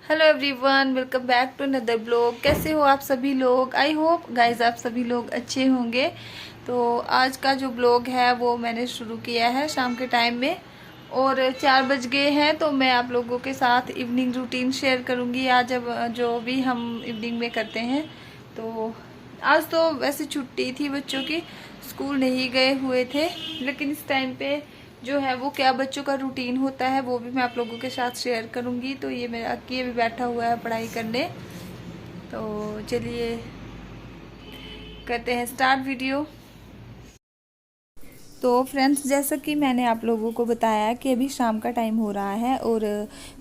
Hello everyone, welcome back to another blog. कैसे हो आप सभी लोग? आई होप गाइज आप सभी लोग अच्छे होंगे। तो आज का जो ब्लॉग है वो मैंने शुरू किया है शाम के टाइम में और 4 बज गए हैं। तो मैं आप लोगों के साथ इवनिंग रूटीन शेयर करूंगी आज अब जो भी हम इवनिंग में करते हैं। तो आज तो वैसे छुट्टी थी बच्चों की, स्कूल नहीं गए हुए थे, लेकिन इस टाइम पे जो है वो क्या बच्चों का रूटीन होता है वो भी मैं आप लोगों के साथ शेयर करूंगी। तो ये मेरा अक्की भी बैठा हुआ है पढ़ाई करने। तो चलिए करते हैं स्टार्ट वीडियो। तो फ्रेंड्स, जैसा कि मैंने आप लोगों को बताया कि अभी शाम का टाइम हो रहा है और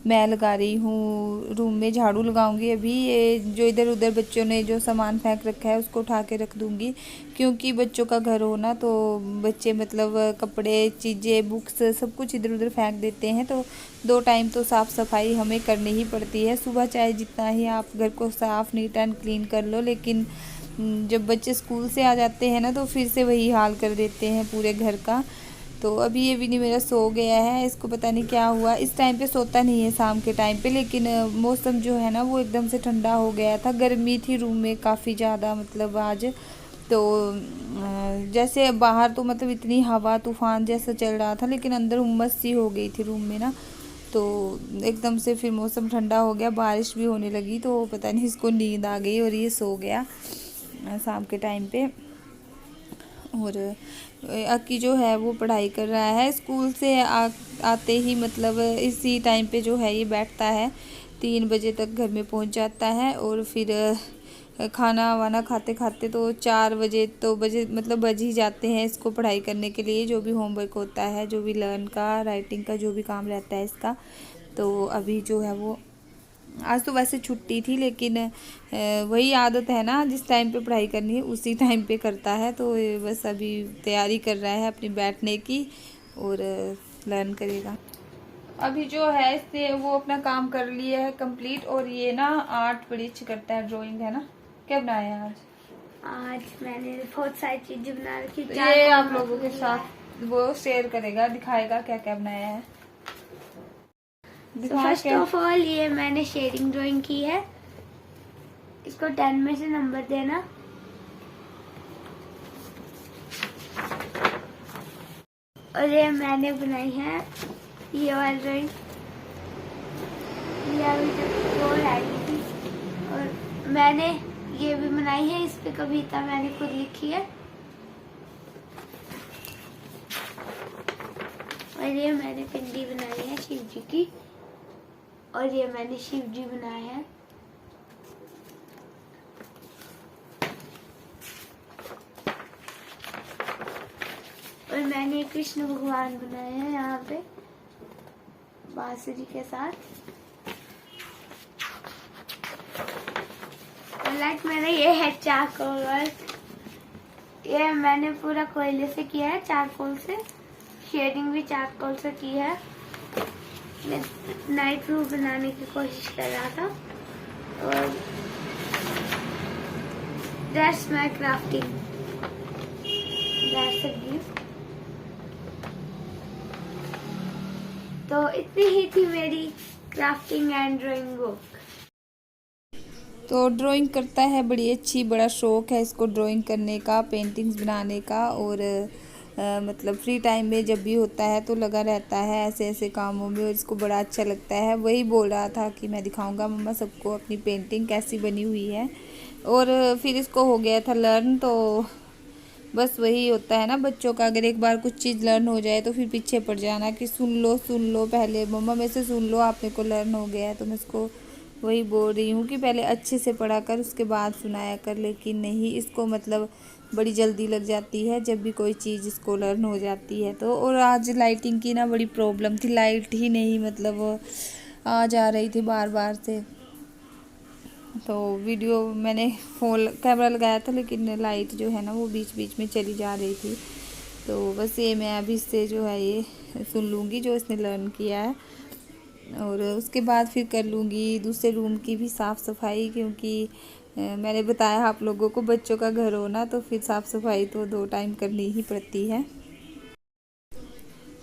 मैं लगा रही हूँ रूम में झाड़ू लगाऊंगी। अभी ये जो इधर उधर बच्चों ने जो सामान फेंक रखा है उसको उठा के रख दूंगी, क्योंकि बच्चों का घर हो ना, तो बच्चे मतलब कपड़े, चीज़ें, बुक्स सब कुछ इधर उधर फेंक देते हैं। तो 2 टाइम तो साफ़ सफाई हमें करनी ही पड़ती है। सुबह चाहे जितना ही आप घर को साफ़ नीट एंड क्लीन कर लो, लेकिन जब बच्चे स्कूल से आ जाते हैं ना तो फिर से वही हाल कर देते हैं पूरे घर का। तो अभी ये विनी मेरा सो गया है, इसको पता नहीं क्या हुआ, इस टाइम पे सोता नहीं है शाम के टाइम पे। लेकिन मौसम जो है ना वो एकदम से ठंडा हो गया था, गर्मी थी रूम में काफ़ी ज़्यादा, मतलब आज तो जैसे बाहर तो मतलब इतनी हवा तूफान जैसा चल रहा था, लेकिन अंदर उमस सी हो गई थी रूम में ना। तो एकदम से फिर मौसम ठंडा हो गया, बारिश भी होने लगी, तो पता नहीं इसको नींद आ गई और ये सो गया शाम के टाइम पे। और अक्की जो है वो पढ़ाई कर रहा है, स्कूल से आते ही मतलब इसी टाइम पे जो है ये बैठता है, 3 बजे तक घर में पहुंच जाता है। और फिर खाना वाना खाते खाते तो 4 बजे तो बजे मतलब बज ही जाते हैं इसको पढ़ाई करने के लिए, जो भी होमवर्क होता है, जो भी लर्न का, राइटिंग का जो भी काम रहता है इसका। तो अभी जो है वो आज तो वैसे छुट्टी थी, लेकिन वही आदत है ना, जिस टाइम पे पढ़ाई करनी है उसी टाइम पे करता है। तो ये बस अभी तैयारी कर रहा है अपनी बैठने की और लर्न करेगा। अभी जो है इसने वो अपना काम कर लिया है कंप्लीट, और ये ना आर्ट बड़ी अच्छी करता है, ड्राइंग है ना। क्या बनाया है आज? आज मैंने बहुत सारी चीजें बना रखी। तो ये आप लोगों के साथ वो शेयर करेगा, दिखाएगा क्या क्या बनाया है। फर्स्ट ऑफ ऑल ये मैंने शेडिंग ड्राइंग की है, इसको 10 में से नंबर देना। और ये मैंने बनाई है ये वाली ड्राइंग, ये अभी तक वो आई थी। और मैंने ये भी बनाई है, इस पे कविता मैंने खुद लिखी है। और ये मैंने पिंडी बनाई है शिव जी की, और ये मैंने शिव जी बनाए हैं। और मैंने कृष्ण भगवान बनाए हैं यहाँ पे बांसुरी के साथ। और लाइक मैंने ये है चारकोल वर्क, ये मैंने पूरा कोयले से किया है, चारकोल से। शेडिंग भी चारकोल से की है। मैं नाइट व्यू बनाने की कोशिश कर रहा था। और that's my crafting, that's a gift. तो इतनी ही थी मेरी क्राफ्टिंग एंड ड्राइंग बुक। तो ड्राइंग करता है बड़ी अच्छी, बड़ा शौक है इसको ड्राइंग करने का, पेंटिंग्स बनाने का। और मतलब फ्री टाइम में जब भी होता है तो लगा रहता है ऐसे ऐसे कामों में, और इसको बड़ा अच्छा लगता है। वही बोल रहा था कि मैं दिखाऊंगा मम्मा सबको अपनी पेंटिंग कैसी बनी हुई है। और फिर इसको हो गया था लर्न। तो बस वही होता है ना बच्चों का, अगर एक बार कुछ चीज़ लर्न हो जाए तो फिर पीछे पड़ जाना कि सुन लो पहले मम्मा मेरे से सुन लो, आप मेरे को लर्न हो गया है। तो मैं इसको वही बोल रही हूँ कि पहले अच्छे से पढ़ा कर उसके बाद सुनाया कर, लेकिन नहीं, इसको मतलब बड़ी जल्दी लग जाती है जब भी कोई चीज़ इसको लर्न हो जाती है तो। और आज लाइटिंग की ना बड़ी प्रॉब्लम थी, लाइट ही नहीं मतलब आ जा रही थी बार बार से। तो वीडियो मैंने फ़ोन कैमरा लगाया था, लेकिन लाइट जो है ना वो बीच बीच में चली जा रही थी। तो बस ये मैं अभी इससे जो है ये सुन लूँगी जो इसने लर्न किया है, और उसके बाद फिर कर लूँगी दूसरे रूम की भी साफ़ सफाई, क्योंकि मैंने बताया आप लोगों को बच्चों का घर हो ना, तो फिर साफ़ सफाई तो 2 टाइम करनी ही पड़ती है।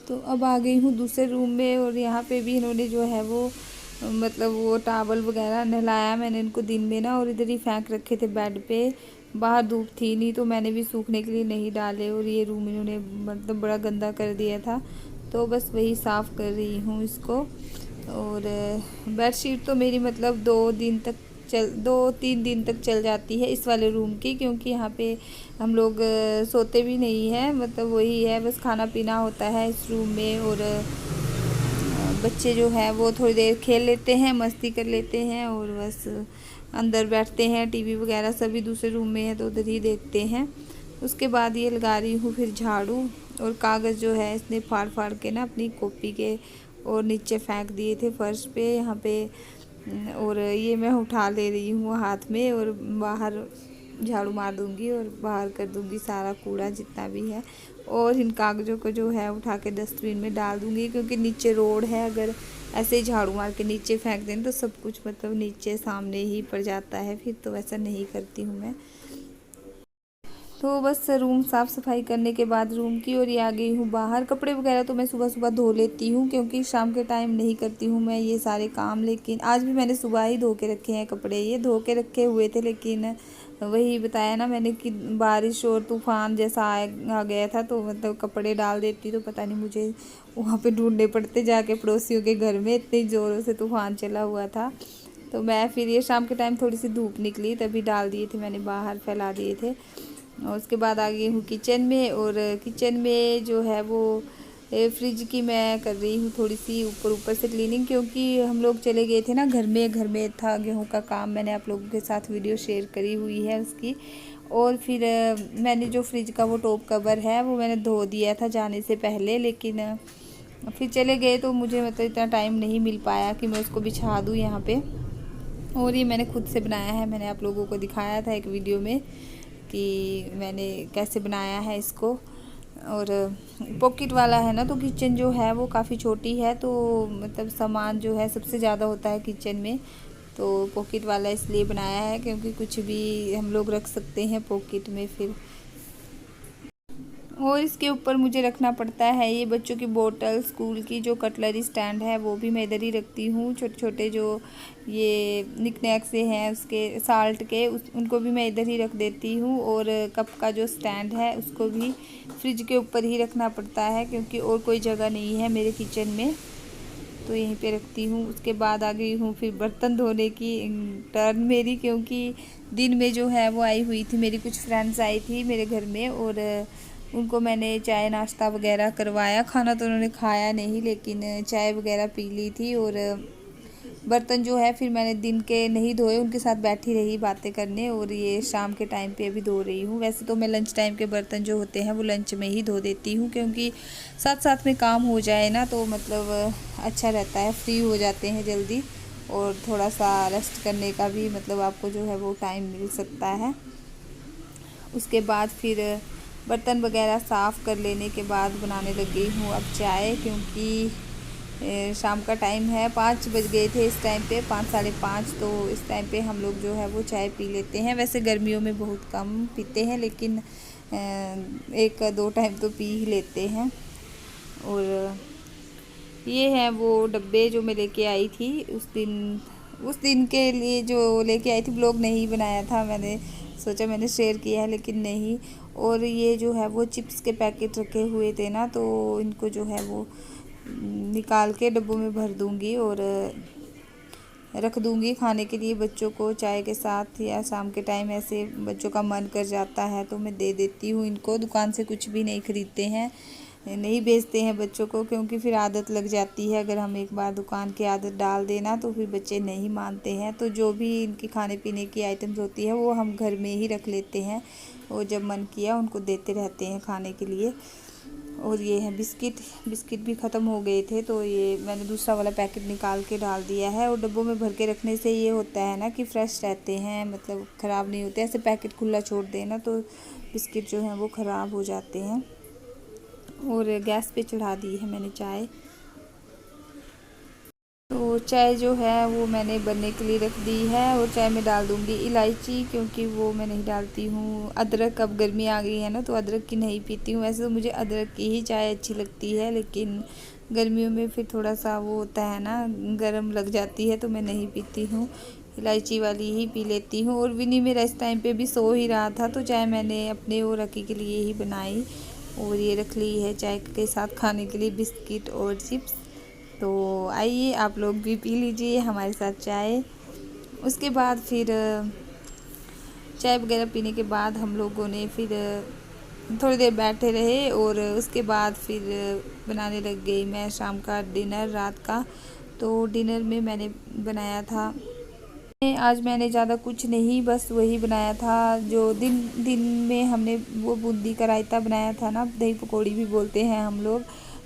तो अब आ गई हूँ दूसरे रूम में, और यहाँ पे भी इन्होंने जो है वो मतलब वो टॉवल वगैरह नहलाया मैंने इनको दिन में ना, और इधर ही फेंक रखे थे बेड पे। बाहर धूप थी नहीं तो मैंने भी सूखने के लिए नहीं डाले, और ये रूम इन्होंने मतलब बड़ा गंदा कर दिया था, तो बस वही साफ़ कर रही हूँ इसको। और बेडशीट तो मेरी मतलब 2-3 दिन तक चल जाती है इस वाले रूम की, क्योंकि यहाँ पे हम लोग सोते भी नहीं हैं, मतलब वही है बस खाना पीना होता है इस रूम में। और बच्चे जो हैं वो थोड़ी देर खेल लेते हैं, मस्ती कर लेते हैं, और बस अंदर बैठते हैं। टीवी वगैरह सभी दूसरे रूम में है तो उधर ही देखते हैं। उसके बाद ये लगा रही हूँ फिर झाड़ू, और कागज़ जो है इसने फाड़ फाड़ के ना अपनी कॉपी के और नीचे फेंक दिए थे फर्श पे यहाँ पे। और ये मैं उठा ले रही हूँ हाथ में, और बाहर झाड़ू मार दूँगी और बाहर कर दूँगी सारा कूड़ा जितना भी है, और इन कागज़ों को जो है उठा के डस्टबिन में डाल दूँगी, क्योंकि नीचे रोड है। अगर ऐसे ही झाड़ू मार के नीचे फेंक दें तो सब कुछ मतलब नीचे सामने ही पड़ जाता है, फिर तो वैसा नहीं करती हूँ मैं। तो बस रूम साफ़ सफाई करने के बाद रूम की, और ये आ गई हूँ बाहर। कपड़े वगैरह तो मैं सुबह सुबह धो लेती हूँ, क्योंकि शाम के टाइम नहीं करती हूँ मैं ये सारे काम। लेकिन आज भी मैंने सुबह ही धो के रखे हैं कपड़े, ये धो के रखे हुए थे, लेकिन वही बताया ना मैंने कि बारिश और तूफ़ान जैसा आ गया था, तो मतलब कपड़े डाल देती तो पता नहीं मुझे वहाँ पे ढूंढने पड़ते जाके पड़ोसियों के घर में, इतने ज़ोरों से तूफ़ान चला हुआ था। तो मैं फिर ये शाम के टाइम थोड़ी सी धूप निकली तभी डाल दिए थे मैंने, बाहर फैला दिए थे। और उसके बाद आ गई हूँ किचन में, और किचन में जो है वो फ्रिज की मैं कर रही हूँ थोड़ी सी ऊपर से क्लीनिंग, क्योंकि हम लोग चले गए थे ना घर में था गेहूँ का काम। मैंने आप लोगों के साथ वीडियो शेयर करी हुई है उसकी। और फिर मैंने जो फ्रिज का वो टॉप कवर है वो मैंने धो दिया था जाने से पहले, लेकिन फिर चले गए तो मुझे मतलब इतना टाइम नहीं मिल पाया कि मैं उसको बिछा दूँ यहाँ पे। और ये मैंने खुद से बनाया है, मैंने आप लोगों को दिखाया था एक वीडियो में कि मैंने कैसे बनाया है इसको। और पॉकेट वाला है ना, तो किचन जो है वो काफ़ी छोटी है, तो मतलब सामान जो है सबसे ज़्यादा होता है किचन में, तो पॉकेट वाला इसलिए बनाया है क्योंकि कुछ भी हम लोग रख सकते हैं पॉकेट में फिर। और इसके ऊपर मुझे रखना पड़ता है ये बच्चों की बोतल, स्कूल की जो कटलरी स्टैंड है वो भी मैं इधर ही रखती हूँ। छोटे छोटे जो ये निकनैक से हैं उसके साल्ट के उनको भी मैं इधर ही रख देती हूँ। और कप का जो स्टैंड है उसको भी फ्रिज के ऊपर ही रखना पड़ता है, क्योंकि और कोई जगह नहीं है मेरे किचन में, तो यहीं पे रखती हूँ। उसके बाद आ गई हूँ फिर बर्तन धोने की टर्न मेरी, क्योंकि दिन में जो है वो आई हुई थी, मेरी कुछ फ्रेंड्स आई थी मेरे घर में, और उनको मैंने चाय नाश्ता वगैरह करवाया। खाना तो उन्होंने खाया नहीं, लेकिन चाय वगैरह पी ली थी। और बर्तन जो है फिर मैंने दिन के नहीं धोए, उनके साथ बैठी रही बातें करने, और ये शाम के टाइम पे अभी धो रही हूँ। वैसे तो मैं लंच टाइम के बर्तन जो होते हैं वो लंच में ही धो देती हूँ, क्योंकि साथ साथ में काम हो जाए ना तो मतलब अच्छा रहता है, फ्री हो जाते हैं जल्दी, और थोड़ा सा रेस्ट करने का भी मतलब आपको जो है वो टाइम मिल सकता है। उसके बाद फिर बर्तन वगैरह साफ़ कर लेने के बाद बनाने लग गई हूँ अब चाय, क्योंकि शाम का टाइम है, 5 बज गए थे इस टाइम पे, 5 साढ़े 5, तो इस टाइम पे हम लोग जो है वो चाय पी लेते हैं। वैसे गर्मियों में बहुत कम पीते हैं, लेकिन 1-2 टाइम तो पी ही लेते हैं। और ये हैं वो डब्बे जो मैं लेके आई थी उस दिन के लिए जो लेके आई थी। ब्लॉग नहीं बनाया था, मैंने सोचा मैंने शेयर किया है लेकिन नहीं। और ये जो है वो चिप्स के पैकेट रखे हुए थे ना, तो इनको जो है वो निकाल के डब्बों में भर दूंगी और रख दूंगी खाने के लिए बच्चों को चाय के साथ, या शाम के टाइम ऐसे बच्चों का मन कर जाता है तो मैं दे देती हूँ इनको। दुकान से कुछ भी नहीं खरीदते हैं, नहीं बेचते हैं बच्चों को, क्योंकि फिर आदत लग जाती है। अगर हम एक बार दुकान की आदत डाल देना तो फिर बच्चे नहीं मानते हैं। तो जो भी इनकी खाने पीने की आइटम्स होती है वो हम घर में ही रख लेते हैं, और जब मन किया उनको देते रहते हैं खाने के लिए। और ये है बिस्किट भी ख़त्म हो गए थे, तो ये मैंने दूसरा वाला पैकेट निकाल के डाल दिया है। और डब्बों में भर के रखने से ये होता है ना कि फ़्रेश रहते हैं, मतलब ख़राब नहीं होते। ऐसे पैकेट खुला छोड़ देना तो बिस्किट जो हैं वो ख़राब हो जाते हैं। और गैस पे चढ़ा दी है मैंने चाय, तो चाय जो है वो मैंने बनने के लिए रख दी है। और चाय में डाल दूँगी इलायची, क्योंकि वो मैं नहीं डालती हूँ। अदरक, अब गर्मी आ गई है ना तो अदरक की नहीं पीती हूँ। वैसे तो मुझे अदरक की ही चाय अच्छी लगती है, लेकिन गर्मियों में फिर थोड़ा सा वो होता है ना, गर्म लग जाती है, तो मैं नहीं पीती हूँ, इलायची वाली ही पी लेती हूँ। और विनी मेरा इस टाइम पे भी सो ही रहा था, तो चाय मैंने अपने और रकी के लिए ही बनाई। और ये रख ली है चाय के साथ खाने के लिए बिस्किट और चिप्स। तो आइए आप लोग भी पी लीजिए हमारे साथ चाय। उसके बाद फिर चाय वगैरह पीने के बाद हम लोगों ने फिर थोड़ी देर बैठे रहे, और उसके बाद फिर बनाने लग गई मैं शाम का डिनर, रात का। तो डिनर में मैंने बनाया था, आज मैंने ज़्यादा कुछ नहीं, बस वही बनाया था जो दिन में हमने वो बूंदी का रायता बनाया था ना, दही पकौड़ी भी बोलते हैं हम लोग।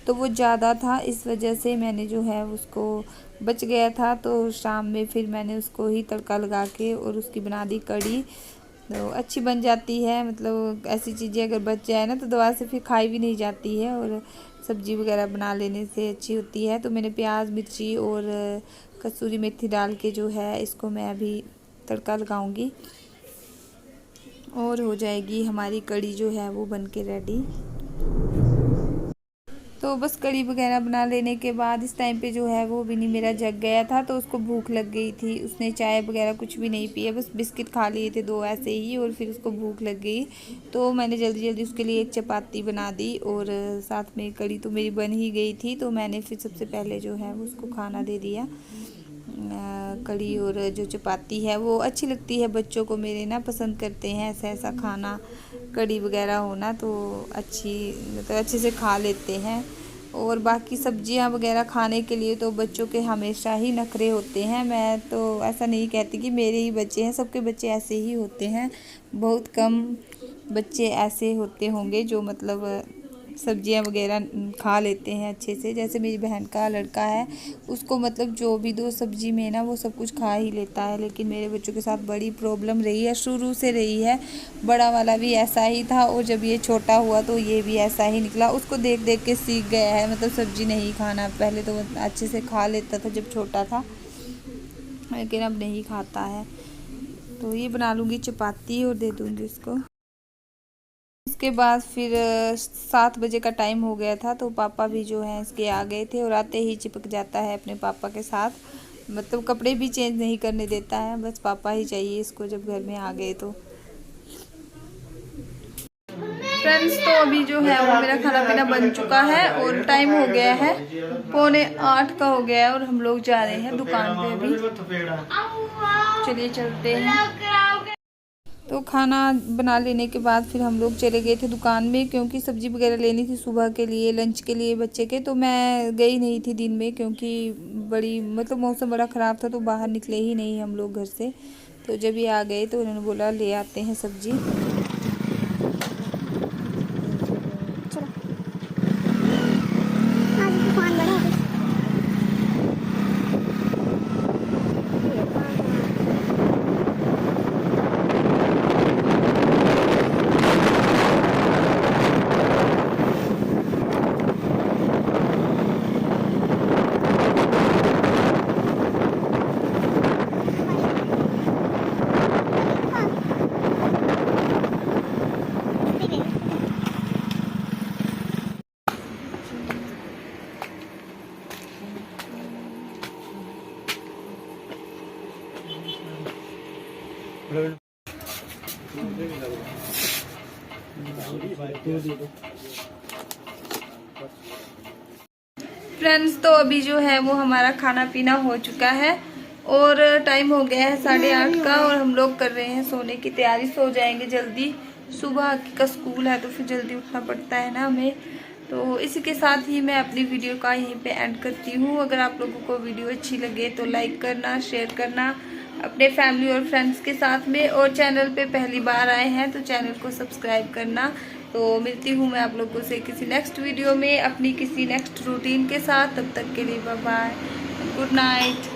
तो वो ज़्यादा था, इस वजह से मैंने जो है उसको बच गया था, तो शाम में फिर मैंने उसको ही तड़का लगा के और उसकी बना दी कड़ी। तो अच्छी बन जाती है, मतलब ऐसी चीज़ें अगर बच जाए ना तो दोबारा से फिर खाई भी नहीं जाती है, और सब्ज़ी वगैरह बना लेने से अच्छी होती है। तो मैंने प्याज, मिर्ची और कसूरी मेथी डाल के जो है इसको मैं अभी तड़का लगाऊंगी, और हो जाएगी हमारी कड़ी जो है वो बन के रेडी। तो बस कड़ी वगैरह बना लेने के बाद इस टाइम पे जो है वो विनी मेरा जग गया था, तो उसको भूख लग गई थी। उसने चाय वगैरह कुछ भी नहीं पिया, बस बिस्किट खा लिए थे 2 ऐसे ही, और फिर उसको भूख लग गई। तो मैंने जल्दी जल्दी उसके लिए एक चपाती बना दी, और साथ में कड़ी तो मेरी बन ही गई थी, तो मैंने फिर सबसे पहले जो है उसको खाना दे दिया। कड़ी और जो चपाती है वो अच्छी लगती है बच्चों को, मेरे ना पसंद करते हैं ऐसा ऐसा खाना, कड़ी वगैरह होना तो अच्छी, मतलब अच्छे से खा लेते हैं। और बाकी सब्जियां वगैरह खाने के लिए तो बच्चों के हमेशा ही नखरे होते हैं। मैं तो ऐसा नहीं कहती कि मेरे ही बच्चे हैं, सबके बच्चे ऐसे ही होते हैं, बहुत कम बच्चे ऐसे होते होंगे जो मतलब सब्जियां वगैरह खा लेते हैं अच्छे से। जैसे मेरी बहन का लड़का है, उसको मतलब जो भी दो सब्जी में ना वो सब कुछ खा ही लेता है, लेकिन मेरे बच्चों के साथ बड़ी प्रॉब्लम रही है, शुरू से रही है। बड़ा वाला भी ऐसा ही था, और जब ये छोटा हुआ तो ये भी ऐसा ही निकला, उसको देख देख के सीख गया है, मतलब सब्जी नहीं खाना। पहले तो वो अच्छे से खा लेता था जब छोटा था, लेकिन अब नहीं खाता है। तो ये बना लूँगी चपाती और दे दूँगी उसको। उसके बाद फिर 7 बजे का टाइम हो गया था, तो पापा भी जो है इसके आ गए थे, और आते ही चिपक जाता है अपने पापा के साथ, मतलब कपड़े भी चेंज नहीं करने देता है, बस पापा ही चाहिए इसको जब घर में आ गए तो। फ्रेंड्स, तो अभी जो है वो मेरा खाना पीना बन चुका है, और टाइम हो गया है 7:45 का हो गया है, और हम लोग जा रहे हैं दुकान पे अभी। चलिए चलते हैं। तो खाना बना लेने के बाद फिर हम लोग चले गए थे दुकान में, क्योंकि सब्ज़ी वगैरह लेनी थी सुबह के लिए, लंच के लिए बच्चे के। तो मैं गई नहीं थी दिन में, क्योंकि बड़ी मतलब मौसम बड़ा ख़राब था, तो बाहर निकले ही नहीं हम लोग घर से। तो जब ये आ गए तो उन्होंने बोला ले आते हैं सब्ज़ी। फ्रेंड्स, तो अभी जो है वो हमारा खाना पीना हो चुका है, और टाइम हो गया है 8:30 का, और हम लोग कर रहे हैं सोने की तैयारी। सो जाएंगे जल्दी, सुबह का स्कूल है तो फिर जल्दी उठना पड़ता है ना हमें। तो इसी के साथ ही मैं अपनी वीडियो का यहीं पे एंड करती हूँ। अगर आप लोगों को वीडियो अच्छी लगे तो लाइक करना, शेयर करना अपने फैमिली और फ्रेंड्स के साथ में, और चैनल पे पहली बार आए हैं तो चैनल को सब्सक्राइब करना। तो मिलती हूँ मैं आप लोगों से किसी नेक्स्ट वीडियो में अपनी किसी नेक्स्ट रूटीन के साथ। तब तक के लिए बाय बाय, गुड नाइट।